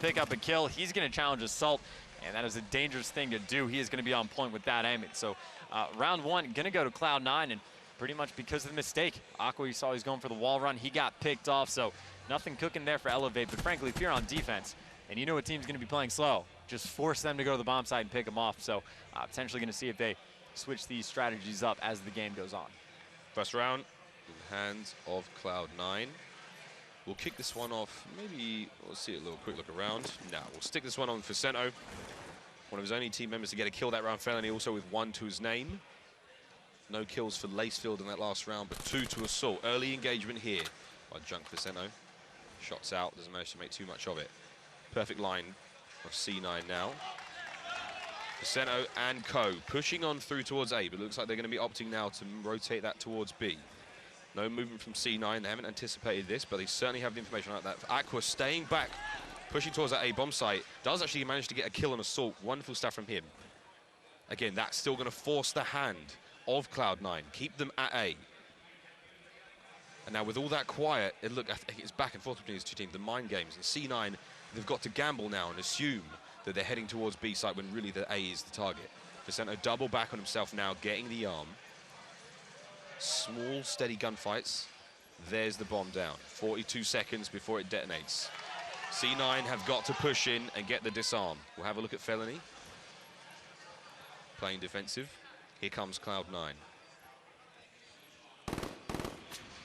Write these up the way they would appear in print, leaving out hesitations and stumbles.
pick up a kill. He's going to challenge Assault, and that is a dangerous thing to do. He is going to be on point with that aim. So round one, going to go to Cloud9, and pretty much because of the mistake. Aqua, you saw he's going for the wall run. He got picked off, so nothing cooking there for Elavate. But frankly, if you're on defense and you know a team's going to be playing slow, just force them to go to the bomb site and pick them off. So potentially going to see if they switch these strategies up as the game goes on. First round in the hands of Cloud9. We'll kick this one off. Maybe we'll see a little quick look around. No, we'll stick this one on for Sento. One of his only team members to get a kill that round. Felony also with 1 to his name. No kills for Lacefield in that last round, but 2 to Assault. Early engagement here by Junk for Sento. Shots out, doesn't manage to make too much of it. Perfect line of C9 now. Sento and Co pushing on through towards A, but it looks like they're going to be opting now to rotate that towards B. No movement from C9. They haven't anticipated this, but they certainly have the information like that. Aqua staying back, pushing towards that A bomb site. Does actually manage to get a kill on Assault. Wonderful stuff from him. Again, that's still going to force the hand of Cloud9. Keep them at A. And now with all that quiet, look, I think it's back and forth between these two teams. The mind games. And C9, they've got to gamble now and assume that they're heading towards B site when really the A is the target. Vicento double back on himself now, getting the arm. Small, steady gunfights. There's the bomb down. 42 seconds before it detonates. C9 have got to push in and get the disarm. We'll have a look at Felony. Playing defensive. Here comes Cloud9.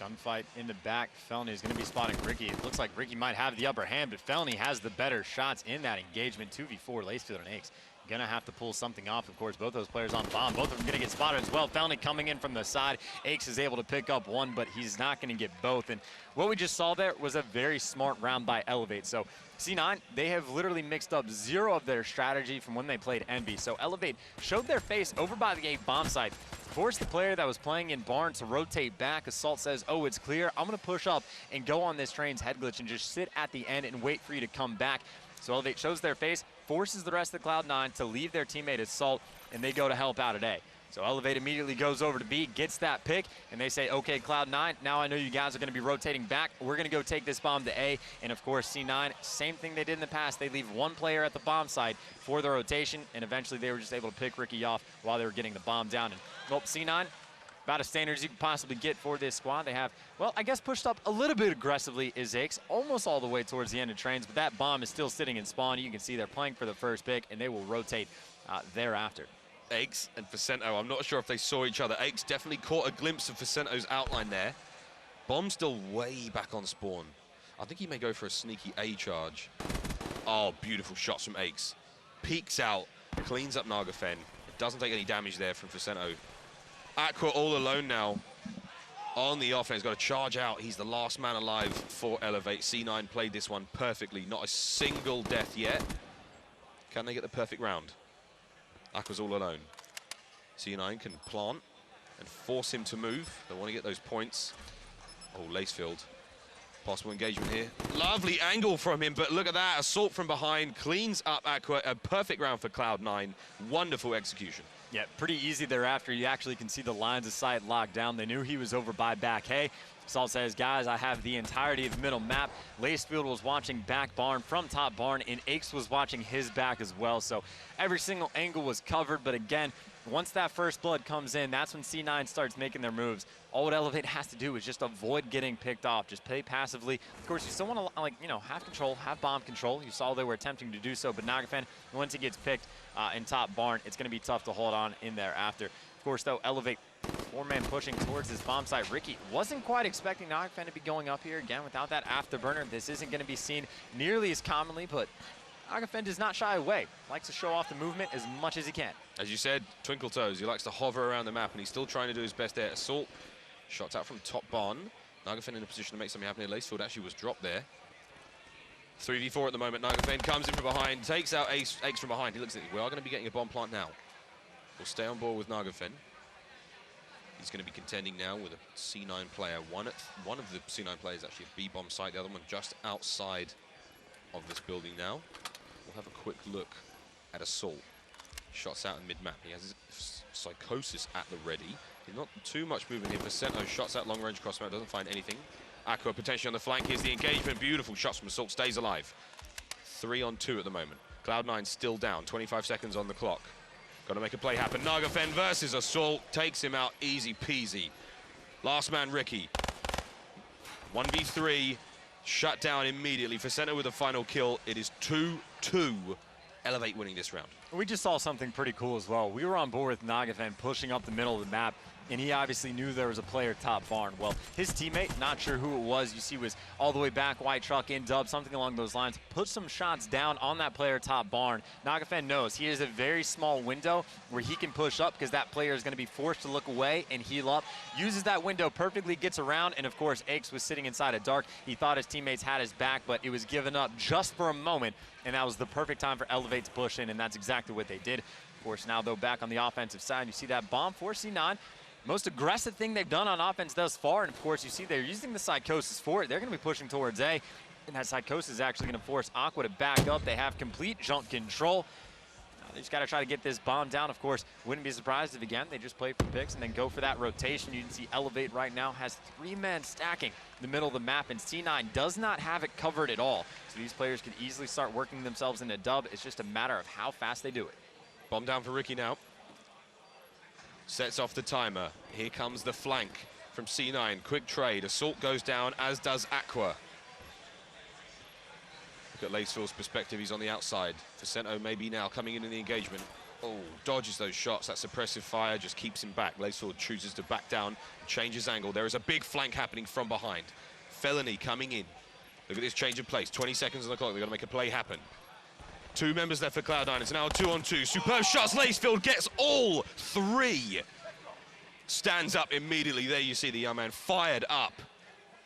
Gunfight in the back. Felony is going to be spotting Ricky. It looks like Ricky might have the upper hand, but Felony has the better shots in that engagement. 2v4, Lacefield and Aches. Gonna have to pull something off. Of course, both those players on bomb. Both of them gonna get spotted as well. Felony coming in from the side. Aches is able to pick up one, but he's not gonna get both. And what we just saw there was a very smart round by Elavate. So C9, they have literally mixed up 0 of their strategy from when they played Envy. So Elavate showed their face over by the A bomb site, forced the player that was playing in Barn to rotate back. Assault says, oh, it's clear. I'm gonna push up and go on this train's head glitch and just sit at the end and wait for you to come back. So Elavate shows their face, forces the rest of the Cloud9 to leave their teammate Assault, and they go to help out at A. So Elavate immediately goes over to B, gets that pick, and they say, okay, Cloud9, now I know you guys are going to be rotating back. We're going to go take this bomb to A. And of course, C9, same thing they did in the past. They leave one player at the bomb site for the rotation, and eventually they were just able to pick Ricky off while they were getting the bomb down. And well, C9, about as standard as you can possibly get for this squad. They have, well, I guess pushed up a little bit aggressively is Aches, almost all the way towards the end of trains, but that bomb is still sitting in spawn. You can see they're playing for the first pick, and they will rotate thereafter. Aches and Vicento, I'm not sure if they saw each other. Aches definitely caught a glimpse of Vicento's outline there. Bomb still way back on spawn. I think he may go for a sneaky A charge. Oh, beautiful shots from Aches. Peeks out, cleans up Nagafen. It doesn't take any damage there from Vicento. Aqua all alone now on the offense. Got to charge out. He's the last man alive for Elavate. C9 played this one perfectly. Not a single death yet. Can they get the perfect round? Aqua's all alone. C9 can plant and force him to move. They want to get those points. Oh, Lacefield. Possible engagement here. Lovely angle from him, but look at that. Assault from behind. Cleans up Aqua. A perfect round for Cloud9. Wonderful execution. Yeah, pretty easy thereafter. You actually can see the lines of sight locked down. They knew he was over by back hay. Salt says, guys, I have the entirety of the middle map. Lacefield was watching back barn from top barn, and Aches was watching his back as well. So every single angle was covered, but again, once that first blood comes in, that's when C9 starts making their moves. All what Elavate has to do is just avoid getting picked off. Just play passively. Of course, you still want to, like, you know, have control, have bomb control. You saw they were attempting to do so, but Nagafen, once he gets picked in top barn, it's going to be tough to hold on in there after. Of course, though, Elavate, 4-man pushing towards his bomb site. Ricky wasn't quite expecting Nagafen to be going up here. Again, without that afterburner, this isn't going to be seen nearly as commonly, but Nagafen does not shy away. Likes to show off the movement as much as he can. As you said, twinkle toes. He likes to hover around the map, and he's still trying to do his best there. Assault, shots out from top barn. Nagafen in a position to make something happen here. Lacefield actually was dropped there. 3v4 at the moment. Nagafen comes in from behind, takes out Aches from behind. He looks at it. We are going to be getting a bomb plant now. We'll stay on board with Nagafen. He's going to be contending now with a C9 player. One of the C9 players actually a B bomb site. The other one just outside of this building now. We'll have a quick look at Assault. Shots out in mid-map. He has his Psychosis at the ready. He's not too much movement here. Vicento shots out long-range cross-map, doesn't find anything. Aqua potentially on the flank. Here's the engagement. Beautiful shots from Assault. Stays alive. 3-on-2 at the moment. Cloud9 still down, 25 seconds on the clock. Got to make a play happen. Nagafen versus Assault, takes him out easy peasy. Last man, Ricky. 1v3, shut down immediately. Facento with the final kill. It is 2-2. Elavate winning this round. We just saw something pretty cool as well. We were on board with Nagafen pushing up the middle of the map, and he obviously knew there was a player top barn. Well, his teammate, not sure who it was, you see was all the way back, white truck in dub, something along those lines, put some shots down on that player top barn. Nagafen knows he has a very small window where he can push up because that player is going to be forced to look away and heal up. Uses that window perfectly, gets around, and of course, Aches was sitting inside a dark. He thought his teammates had his back, but it was given up just for a moment, and that was the perfect time for Elavate to push in, and that's exactly what they did. Of course, now though, back on the offensive side, you see that bomb for C9. Most aggressive thing they've done on offense thus far, and of course you see they're using the Psychosis for it. They're going to be pushing towards A, and that Psychosis is actually going to force Aqua to back up. They have complete junk control. Now they just got to try to get this bomb down. Of course, wouldn't be surprised if, again, they just play for picks and then go for that rotation. You can see Elavate right now has 3 men stacking the middle of the map, and C9 does not have it covered at all. So these players could easily start working themselves into dub. It's just a matter of how fast they do it. Bomb down for Ricky now. Sets off the timer. Here comes the flank from C9. Quick trade. Assault goes down, as does Aqua. Look at Lacefield's perspective. He's on the outside. Facento maybe now coming in the engagement. Oh, dodges those shots. That suppressive fire just keeps him back. Lacefield chooses to back down, changes angle. There is a big flank happening from behind. Felony coming in. Look at this change of place. 20 seconds on the clock. They've got to make a play happen. 2 members left for Cloud9. It's now a 2-on-2. Superb shots. Lacefield gets all 3. Stands up immediately. There you see the young man fired up.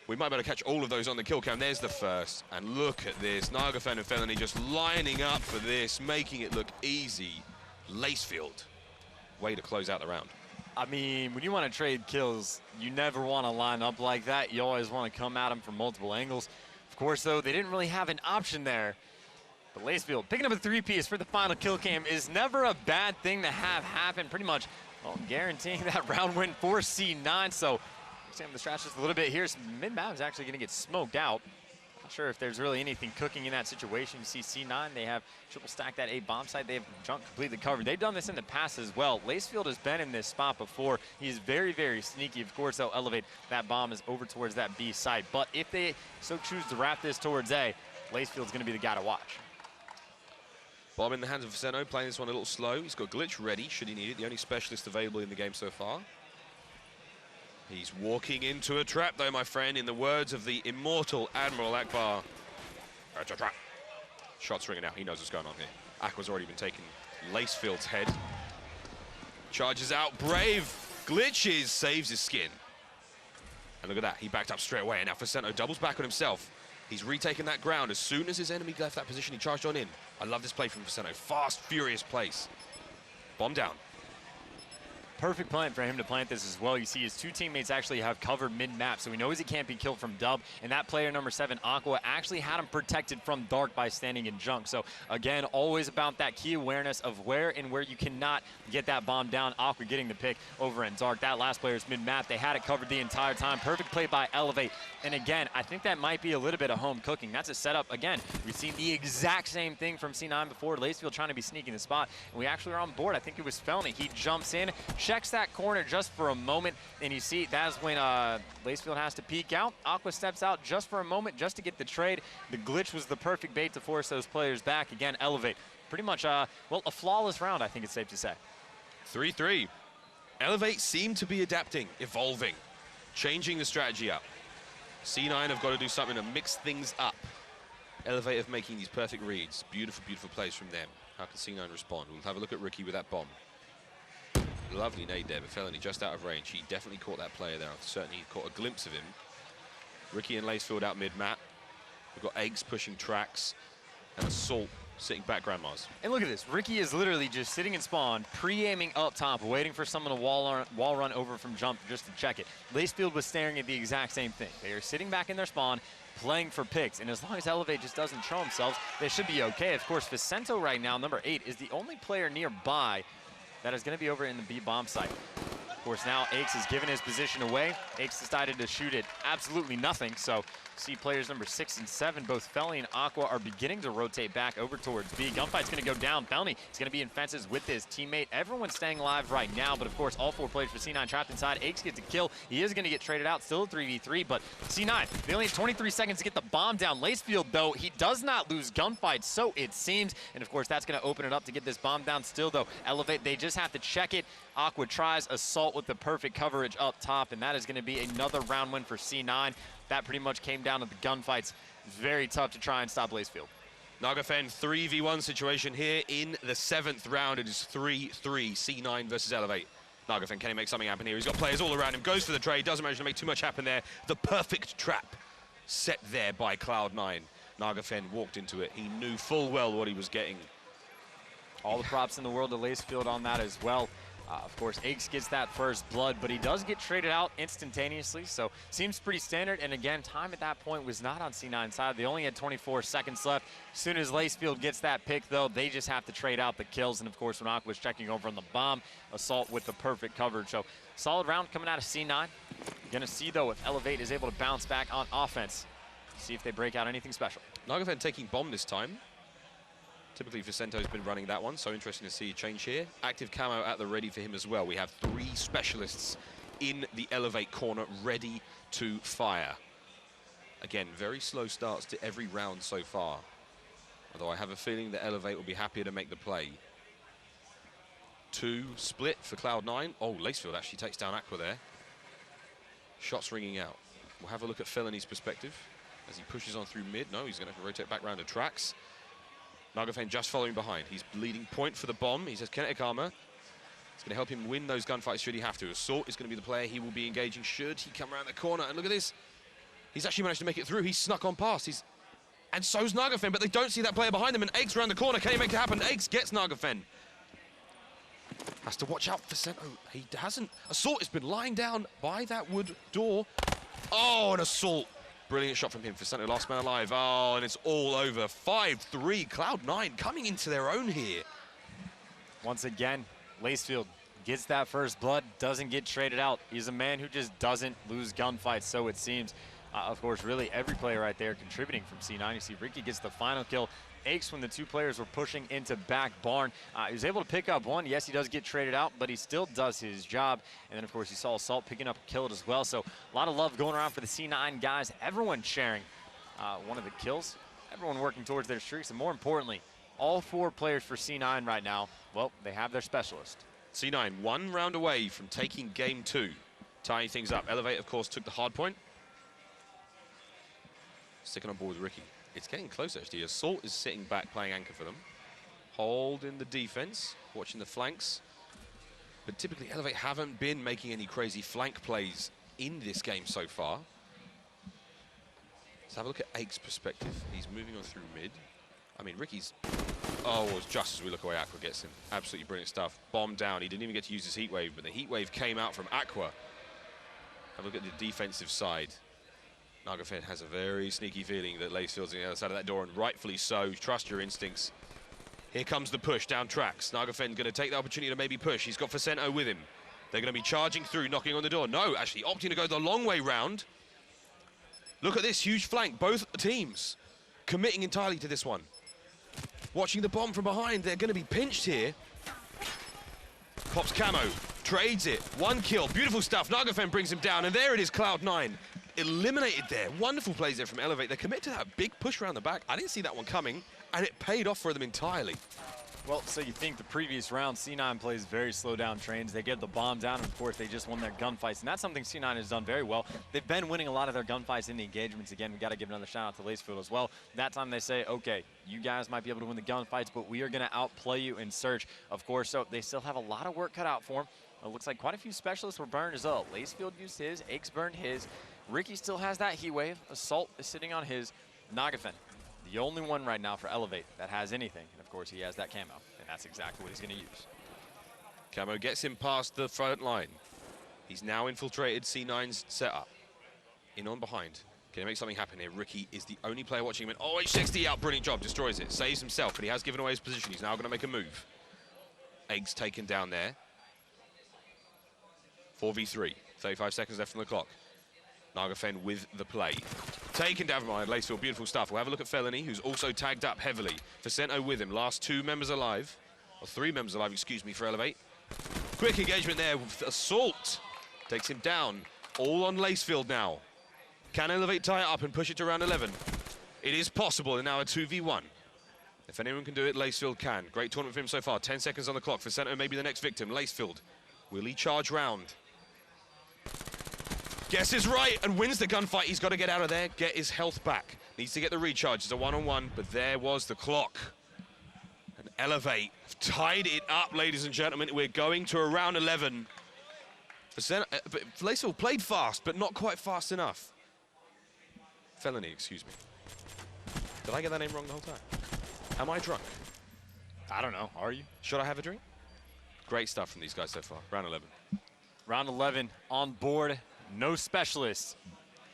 We might be able to catch all of those on the kill cam. There's the first. And look at this. Nagafen and Felony just lining up for this, making it look easy. Lacefield, way to close out the round. I mean, when you want to trade kills, you never want to line up like that. You always want to come at them from multiple angles. Of course, though, they didn't really have an option there. But Lacefield picking up a 3-piece for the final kill cam is never a bad thing to have happen. Pretty much, well, guaranteeing that round win for C9. So, examine the strat just a little bit here. Mid-map is actually going to get smoked out. Not sure if there's really anything cooking in that situation. You see C9, they have triple stacked that A bomb site. They have junk completely covered. They've done this in the past as well. Lacefield has been in this spot before. He's very, very sneaky. Of course, they'll elevate. That bomb is over towards that B site. But if they so choose to wrap this towards A, Lacefield's going to be the guy to watch. Bomb in the hands of Facento, playing this one a little slow. He's got Glitch ready, should he need it. The only specialist available in the game so far. He's walking into a trap, though, my friend, in the words of the immortal Admiral Akbar. It's a trap. Shots ringing out. He knows what's going on here. Aqua's already been taking Lacefield's head. Charges out. Brave. Glitches. Saves his skin. And look at that. He backed up straight away. And now Facento doubles back on himself. He's retaken that ground. As soon as his enemy left that position, he charged on in. I love this play from Facento. Fast, furious place. Bomb down. Perfect plan for him to plant this as well. You see his 2 teammates actually have covered mid-map, so he knows he can't be killed from dub, and that player number 7, Aqua, actually had him protected from dark by standing in junk. So again, always about that key awareness of where and where you cannot get that bomb down. Aqua getting the pick over in dark. That last player's mid-map. They had it covered the entire time. Perfect play by Elavate. And again, I think that might be a little bit of home cooking. That's a setup. Again, we've seen the exact same thing from C9 before. Lacefield trying to be sneaking the spot, and we actually are on board. I think it was Felony. He jumps in, checks that corner just for a moment, and you see that's when Lacefield has to peek out. Aqua steps out just for a moment just to get the trade. The glitch was the perfect bait to force those players back. Again, Elavate. Pretty much, well, a flawless round, I think it's safe to say. 3-3. Elavate seem to be adapting, evolving, changing the strategy up. C9 have got to do something to mix things up. Elavate of making these perfect reads. Beautiful, beautiful plays from them. How can C9 respond? We'll have a look at Ricky with that bomb. Lovely nade there, but Felony just out of range. He definitely caught that player there. Certainly caught a glimpse of him. Ricky and Lacefield out mid-map. We've got Eggs pushing tracks and Assault sitting back grandmas. And look at this. Ricky is literally just sitting in spawn, pre-aiming up top, waiting for someone to wall run over from jump just to check it. Lacefield was staring at the exact same thing. They are sitting back in their spawn, playing for picks, and as long as Elavate just doesn't show themselves, they should be okay. Of course, Facento right now, number 8, is the only player nearby that is going to be over in the B bomb site. Of course, now Aches has given his position away. Aches decided to shoot at absolutely nothing, so See players number 6 and 7, both Felony and Aqua, are beginning to rotate back over towards B. Gunfight's going to go down. Felony is going to be in fences with his teammate. Everyone's staying alive right now, but of course, all 4 players for C9 trapped inside. Aches gets a kill. He is going to get traded out. Still a 3v3, but C9, they only have 23 seconds to get the bomb down. Lacefield, though, he does not lose Gunfight, so it seems. And of course, that's going to open it up to get this bomb down. Still, though, Elavate, they just have to check it. Aqua tries Assault with the perfect coverage up top, and that is going to be another round win for C9. That pretty much came down to the gunfights. Very tough to try and stop Lacefield. Nagafen 3v1 situation here in the 7th round. It is 3-3, C9 versus Elavate. Nagafen, can he make something happen here? He's got players all around him, goes for the trade, doesn't manage to make too much happen there. The perfect trap set there by Cloud9. Nagafen walked into it. He knew full well what he was getting. All the props in the world to Lacefield on that as well. Of course, Aches gets that first blood, but he does get traded out instantaneously, so seems pretty standard. And again, time at that point was not on C9's side. They only had 24 seconds left. As soon as Lacefield gets that pick, though, they just have to trade out the kills. And of course, when Aqua's checking over on the bomb, Assault with the perfect coverage. So solid round coming out of C9. Gonna see, though, if Elavate is able to bounce back on offense. See if they break out anything special. Nagafen taking bomb this time. Typically, Vicento's been running that one, so interesting to see a change here. Active camo at the ready for him as well. We have 3 specialists in the Elavate corner ready to fire. Again, very slow starts to every round so far. Although I have a feeling that Elavate will be happier to make the play. 2 split for Cloud9. Oh, Lacefield actually takes down Aqua there. Shots ringing out. We'll have a look at Felony's perspective as he pushes on through mid. No, he's going to have to rotate back round to tracks. Nagafen just following behind. He's leading point for the bomb. He has kinetic armor. It's going to help him win those gunfights should he have to. Assault is going to be the player he will be engaging should he come around the corner. And look at this. He's actually managed to make it through. He's snuck on past. And so's Nagafen, but they don't see that player behind them. And Aches around the corner. Can he make it happen? Aches gets Nagafen. Has to watch out for Sento. He hasn't. Assault has been lying down by that wood door. Oh, an Assault. Brilliant shot from him for Sento, last man alive. Oh, and it's all over. 5-3, Cloud9 coming into their own here. Once again, Lacefield gets that first blood, doesn't get traded out. He's a man who just doesn't lose gunfights, so it seems. Of course, really every player right there contributing from C9. You see Ricky gets the final kill. Aches when the 2 players were pushing into back barn. He was able to pick up one. Yes, he does get traded out, but he still does his job. And then, of course, you saw Assault picking up a kill as well. So a lot of love going around for the C9 guys. Everyone sharing one of the kills. Everyone working towards their streaks. And more importantly, all 4 players for C9 right now, well, they have their specialist. C9, 1 round away from taking game 2. Tying things up. Elavate, of course, took the hard point. Sticking on board with Ricky. It's getting close, actually. Assault is sitting back, playing anchor for them. Holding the defense, watching the flanks. But typically, Elavate haven't been making any crazy flank plays in this game so far. Let's have a look at Ake's perspective. He's moving on through mid. I mean, Ricky's... Oh, well, just as we look away, Aqua gets him. Absolutely brilliant stuff. Bomb down. He didn't even get to use his heat wave, but the heat wave came out from Aqua. Have a look at the defensive side. Nagafen has a very sneaky feeling that Lacefield's on the other side of that door, and rightfully so. Trust your instincts. Here comes the push down tracks. Nagafen going to take the opportunity to maybe push. He's got Vicento with him. They're going to be charging through, knocking on the door. No, actually opting to go the long way round. Look at this huge flank. Both teams committing entirely to this one. Watching the bomb from behind. They're going to be pinched here. Pops camo. Trades it. 1 kill. Beautiful stuff. Nagafen brings him down, and there it is, Cloud9. Eliminated there. Wonderful plays there from Elavate. They commit to that big push around the back. I didn't see that one coming, and it paid off for them entirely. Well, so you think the previous round, C9 plays very slow down trains. They get the bomb down, and of course, they just won their gunfights. And that's something C9 has done very well. They've been winning a lot of their gunfights in the engagements. Again, we got to give another shout out to Lacefield as well. That time they say, okay, you guys might be able to win the gunfights, but we are going to outplay you in search. Of course, so they still have a lot of work cut out for them. It looks like quite a few specialists were burned as well. Lacefield used his, Aches burned his. Ricky still has that heat wave. Assault is sitting on his. Nagafen, the only one right now for Elavate that has anything. And of course, he has that camo, and that's exactly what he's going to use. Camo gets him past the front line. He's now infiltrated C9's setup. In on behind. Can he make something happen here? Ricky is the only player watching him. And oh, H60 out. Brilliant job. Destroys it. Saves himself, but he has given away his position. He's now going to make a move. Eggs taken down there. 4v3. 35 seconds left on the clock. Nagafen with the play. Taken down by Lacefield, beautiful stuff. We'll have a look at Felony, who's also tagged up heavily. Vicento with him, last 2 members alive. Or 3 members alive, excuse me, for Elavate. Quick engagement there with Assault. Takes him down. All on Lacefield now. Can Elavate tie it up and push it to round 11? It is possible, and now a 2v1. If anyone can do it, Lacefield can. Great tournament for him so far. 10 seconds on the clock. Vicento may be the next victim. Lacefield, will he charge round? Guesses right and wins the gunfight. He's got to get out of there, get his health back. Needs to get the recharge. It's a one-on-one, but there was the clock. And Elavate tied it up, ladies and gentlemen. We're going to a round 11. But Lacefield played fast, but not quite fast enough. Felony, excuse me. Did I get that name wrong the whole time? Am I drunk? I don't know. Are you? Should I have a drink? Great stuff from these guys so far. Round 11. Round 11 on board. No specialists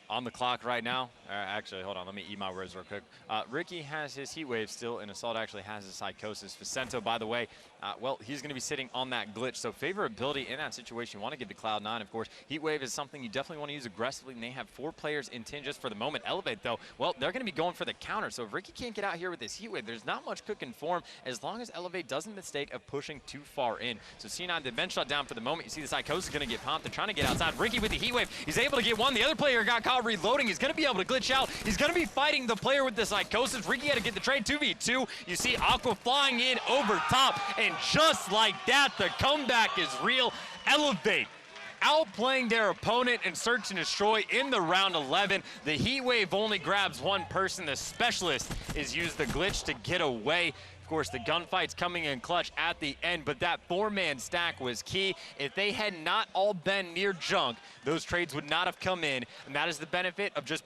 on the clock right now. Actually, hold on. Let me eat my words real quick. Ricky has his heat wave still, and Assault actually has his psychosis. Vicento, by the way, well, he's going to be sitting on that glitch. So favorability in that situation, you want to give to Cloud9, of course. Heat wave is something you definitely want to use aggressively, and they have 4 players in 10 just for the moment. Elavate, though, well, they're going to be going for the counter. So if Ricky can't get out here with his heat wave, there's not much cooking for him as long as Elavate doesn't mistake of pushing too far in. So C9, the bench shut down for the moment. You see the psychosis is going to get pumped. They're trying to get outside. Ricky with the heat wave. He's able to get one. The other player got caught reloading. He's going to be able to glitch out. He's going to be fighting the player with the psychosis. Ricky had to get the trade 2v2. You see Aqua flying in over top, and just like that, the comeback is real. Elavate outplaying their opponent in search and destroy in the round 11. The heat wave only grabs one person. The specialist is used the glitch to get away. Of course, the gunfight's coming in clutch at the end, but that 4-man stack was key. If they had not all been near junk, those trades would not have come in, and that is the benefit of just